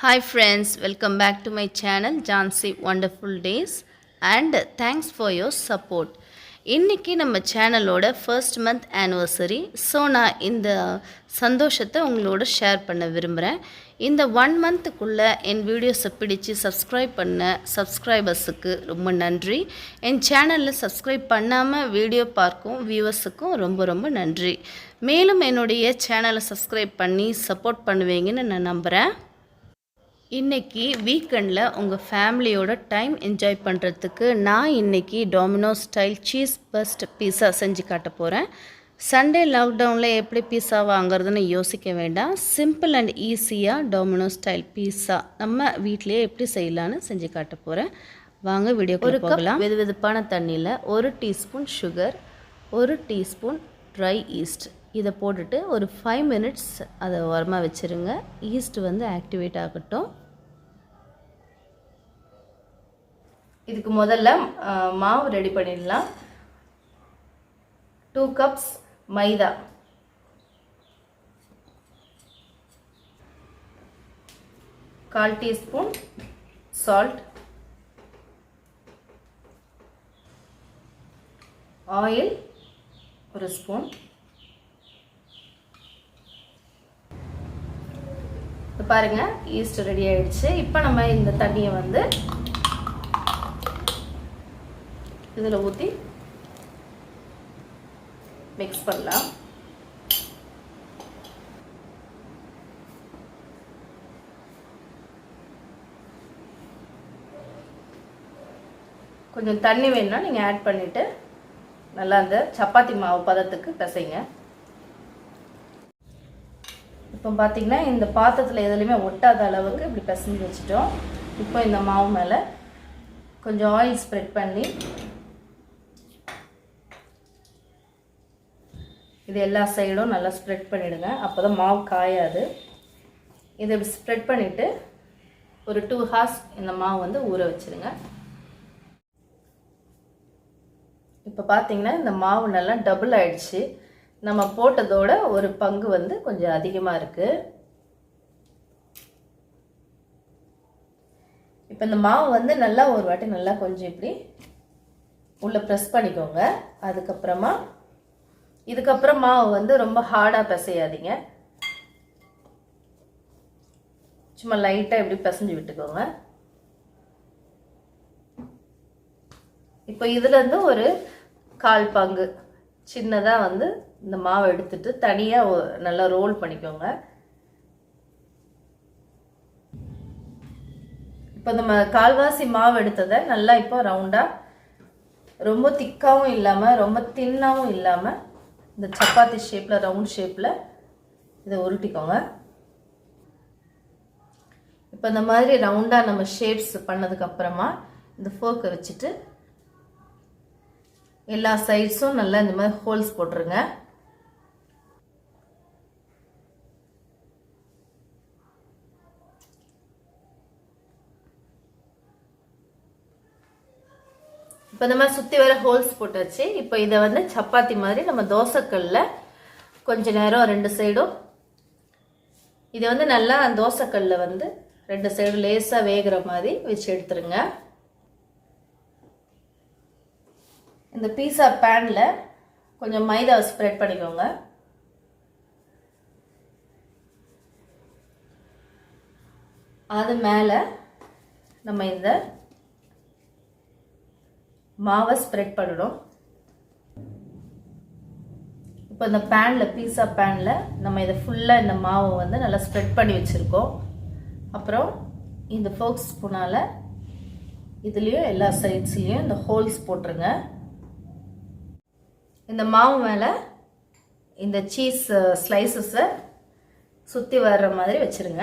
Hi friends, welcome back to my channel Jansi Wonderful Days and thanks for your support. இன்னைக்கு நம்ம சேனலோட first month anniversary. So நான் இந்த சந்தோஷத்தை உங்களோட ஷேர் பண்ண விரும்புகிறேன். இந்த 1 மந்த்துக்குள்ளே என் வீடியோஸை பிடிச்சி சப்ஸ்கிரைப் பண்ண சப்ஸ்கிரைபர்ஸுக்கு ரொம்ப நன்றி. என் சேனலில் சப்ஸ்கிரைப் பண்ணாமல் வீடியோ பார்க்கும் வியூவர்ஸுக்கும் ரொம்ப ரொம்ப நன்றி. மேலும் என்னுடைய சேனலை சப்ஸ்கிரைப் பண்ணி சப்போர்ட் பண்ணுவீங்கன்னு நான் நம்புகிறேன். இன்றைக்கி வீக்கெண்டில் உங்கள் ஃபேமிலியோட டைம் என்ஜாய் பண்ணுறதுக்கு நான் இன்றைக்கி டொமினோஸ் ஸ்டைல் சீஸ் பர்ஸ்ட் பீஸா செஞ்சு காட்ட போகிறேன். சண்டே லாக்டவுனில் எப்படி பீஸா வாங்குறதுன்னு யோசிக்க வேண்டாம். சிம்பிள் அண்ட் ஈஸியாக டொமினோஸ் ஸ்டைல் பீஸா நம்ம வீட்லேயே எப்படி செய்யலான்னு செஞ்சு காட்ட போகிறேன். வாங்க வீடியோக்குள்ள போகலாம். வெது வெதுப்பான தண்ணியில் 1 teaspoon sugar, 1 teaspoon try east இதை போட்டுட்டு ஒரு 5 மினிட்ஸ் அதை ஓரமாக வச்சுருங்க. ஈஸ்ட் வந்து ஆக்டிவேட் ஆகட்டும். இதுக்கு முதல்ல மாவு ரெடி பண்ணிடலாம். 2 கப்ஸ் மைதா, 1/4 டீஸ்பூன் சால்ட், ஆயில் 1 ஸ்பூன். பாருங்க, ஈஸ்ட் ரெடி ஆயிடுச்சு. இப்போ நம்ம இந்த தண்ணியை வந்து இதில் ஊற்றி மிக்ஸ் பண்ணலாம். கொஞ்சம் தண்ணி வேணும்னா நீங்கள் ஆட் பண்ணிவிட்டு நல்லா அந்த சப்பாத்தி மாவு பதத்துக்கு பிசைங்க. இப்போ பார்த்தீங்கன்னா இந்த பாத்திரத்தில் எதுலையுமே ஒட்டாத அளவுக்கு இப்படி பிசைஞ்சு வச்சுட்டோம். இப்போ இந்த மாவு மேலே கொஞ்சம் ஆயில் ஸ்ப்ரெட் பண்ணி இது எல்லா சைடும் நல்லா ஸ்ப்ரெட் பண்ணிவிடுங்க. அப்போ தான் மாவு காயாது. இதை இப்படி ஸ்ப்ரெட் பண்ணிவிட்டு ஒரு 2 ஹார்ஸ் இந்த மாவு வந்து ஊற வச்சுருங்க. இப்போ பார்த்தீங்கன்னா இந்த மாவு நல்லா டபுள் ஆயிடுச்சு. நம்ம போட்டதோட ஒரு பங்கு வந்து கொஞ்சம் அதிகமாக இருக்குது. இப்போ இந்த மாவு வந்து நல்லா ஒரு வாட்டி நல்லா கொஞ்சம் இப்படி உள்ளே ப்ரெஸ் பண்ணிக்கோங்க. இதுக்கப்புறம் மாவு வந்து ரொம்ப ஹார்டாக பிசையாதீங்க. சும்மா லைட்டாக இப்படி பிசைஞ்சு விட்டுக்கோங்க. இப்போ இதுலேருந்து ஒரு 1/4 பங்கு சின்னதாக வந்து இந்த மாவை எடுத்துட்டு தனியாக நல்லா ரோல் பண்ணிக்கோங்க. இப்போ நம்ம கால்வாசி மாவு எடுத்ததை நல்லா இப்போ ரவுண்டாக, ரொம்ப திக்காகவும் இல்லாமல் ரொம்ப தின்னாகவும் இல்லாமல் இந்த சப்பாத்தி ஷேப்பில் ரவுண்ட் ஷேப்பில் இதை உருட்டிக்கோங்க. இப்போ இந்த மாதிரி ரவுண்டாக நம்ம ஷேப்ஸ் பண்ணதுக்கப்புறமா இந்த ஃபோர்க்கை வச்சுட்டு எல்லா சைட்ஸும் நல்லா இந்த மாதிரி ஹோல்ஸ் போட்டுருங்க. இப்போ இந்த மாதிரி சுற்றி வர ஹோல்ஸ் போட்டாச்சு. இப்போ இதை வந்து சப்பாத்தி மாதிரி நம்ம தோசைக்கல்லில் கொஞ்ச நேரம் 2 சைடும் இதை வந்து நல்லா தோசைக்கல்லில் வந்து 2 சைடும் லேசாக வேகிற மாதிரி வச்சு எடுத்துருங்க. இந்த பீஸா பேனில் கொஞ்சம் மைதாவை ஸ்ப்ரெட் பண்ணிக்கோங்க. அது மேலே நம்ம இந்த மாவை ஸ்ப்ரெட் பண்ணணும். இப்போ இந்த பேனில் பீஸா பேனில் நம்ம இதை ஃபுல்லாக இந்த மாவை வந்து நல்லா ஸ்ப்ரெட் பண்ணி வச்சுருக்கோம். அப்புறம் இந்த ஃபோர்க் ஸ்பூனால் இதுலேயும் எல்லா சைட்ஸ்லேயும் இந்த ஹோல்ஸ் போட்டுருங்க. இந்த மாவு மேலே இந்த சீஸ் ஸ்லைசஸை சுற்றி வர்ற மாதிரி வச்சுருங்க.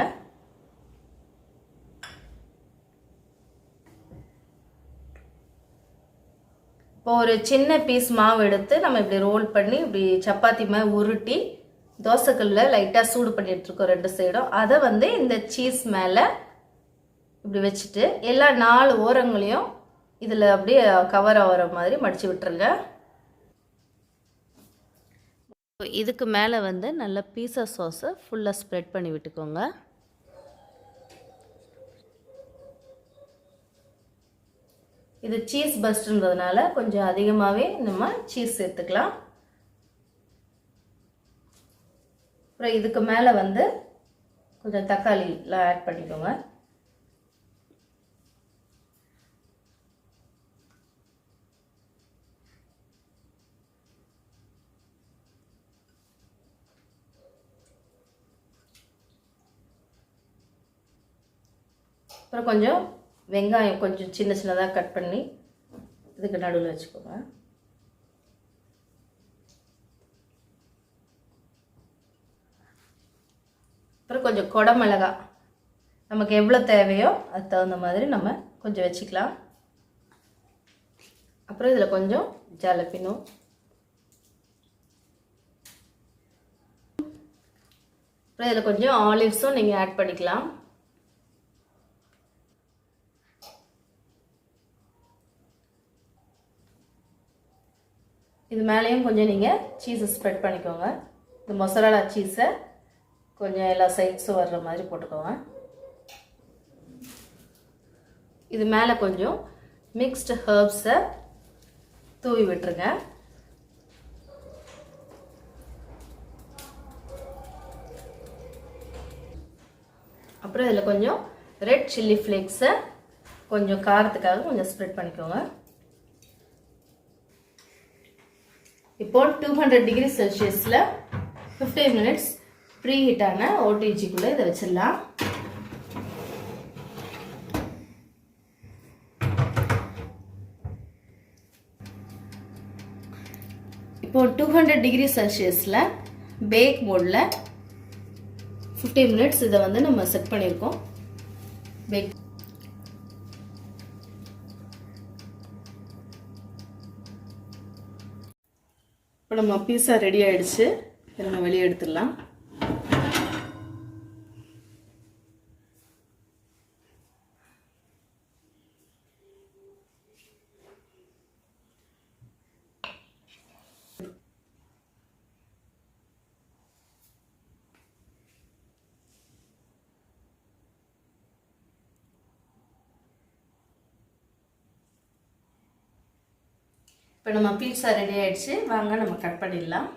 இப்போ ஒரு சின்ன பீஸ் மாவு எடுத்து நம்ம இப்படி ரோல் பண்ணி இப்படி சப்பாத்தி மாதிரி உருட்டி தோசைக்கல்லில் லைட்டாக சூடு பண்ணிகிட்ருக்கோம் 2 சைடும். அதை வந்து இந்த சீஸ் மேலே இப்படி வச்சுட்டு எல்லா 4 ஓரங்களையும் இதில் அப்படியே கவர் ஆகிற மாதிரி மடித்து விட்டுருங்க. இதுக்கு மேலே வந்து நல்ல பீஸா சாஸை ஃபுல்லாக ஸ்ப்ரெட் பண்ணி விட்டுக்கோங்க. இது சீஸ் பஸ்ட்ன்றதுனால கொஞ்சம் அதிகமாகவே நம்ம சீஸ் சேர்த்துக்கலாம். அப்புறம் இதுக்கு மேலே வந்து கொஞ்சம் தக்காளிலாம் ஆட் பண்ணிக்கோங்க. அப்புறம் கொஞ்சம் வெங்காயம் கொஞ்சம் சின்ன சின்னதாக கட் பண்ணி இதுக்கு நடுவில் வச்சுக்கோங்க. அப்புறம் கொஞ்சம் குடமிளகா நமக்கு எவ்வளோ தேவையோ அது தகுந்த மாதிரி நம்ம கொஞ்சம் வச்சுக்கலாம். அப்புறம் இதில் கொஞ்சம் ஜாலபினோ, அப்புறம் இதில் கொஞ்சம் ஆலிவ்ஸும் நீங்கள் ஆட் பண்ணிக்கலாம். இது மேலேயும் கொஞ்சம் நீங்கள் சீஸை ஸ்ப்ரெட் பண்ணிக்கோங்க. இந்த மொசரலா சீஸை கொஞ்சம் எல்லா சைட்ஸும் வர்ற மாதிரி போட்டுக்கோங்க. இது மேலே கொஞ்சம் மிக்ஸ்டு ஹர்ப்ஸை தூவி விட்டுருங்க. அப்புறம் இதில் கொஞ்சம் ரெட் சில்லி ஃப்ளேக்ஸை கொஞ்சம் காரத்துக்காக கொஞ்சம் ஸ்ப்ரெட் பண்ணிக்கோங்க. இப்போ 200 டிகிரி செல்சியஸில் 15 மினிட்ஸ் ப்ரீ ஹீட்டான ஓடிஜிக்குள்ளே இதை வச்சிடலாம். இப்போ 200 டிகிரி செல்சியஸில் பேக் மோடில் 15 மினிட்ஸ் இதை வந்து நம்ம செட் பண்ணியிருக்கோம். பேக் இப்போ நம்ம பீஸா ரெடி ஆகிடுச்சு. இதை நம்ம வெளியே எடுத்துடலாம். இப்போ நம்ம பீட்சா ரெடி ஆயிடுச்சு. வாங்க நம்ம கட் பண்ணிடலாம்.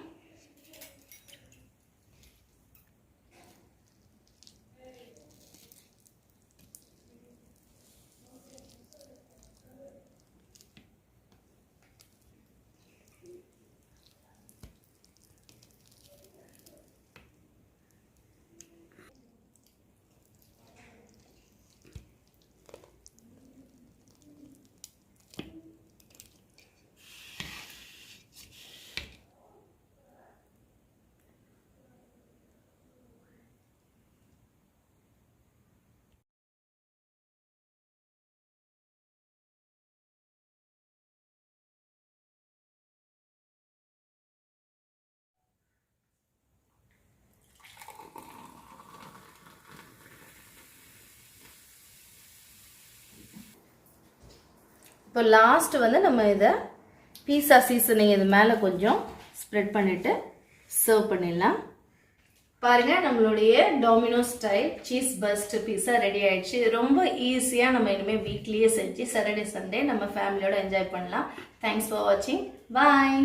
இப்போ லாஸ்ட் வந்து நம்ம இதை பீஸா சீசனிங் இது மேலே கொஞ்சம் ஸ்ப்ரெட் பண்ணிவிட்டு சர்வ் பண்ணிடலாம். பாருங்கள், நம்மளுடைய Domino's style cheese burst pizza ready ஆயிடுச்சு. ரொம்ப ஈஸியாக நம்ம இனிமேல் வீக்லியே செஞ்சு சாட்டர்டே சண்டே நம்ம ஃபேமிலியோட என்ஜாய் பண்ணலாம். தேங்க்ஸ் ஃபார் வாட்சிங். பாய்.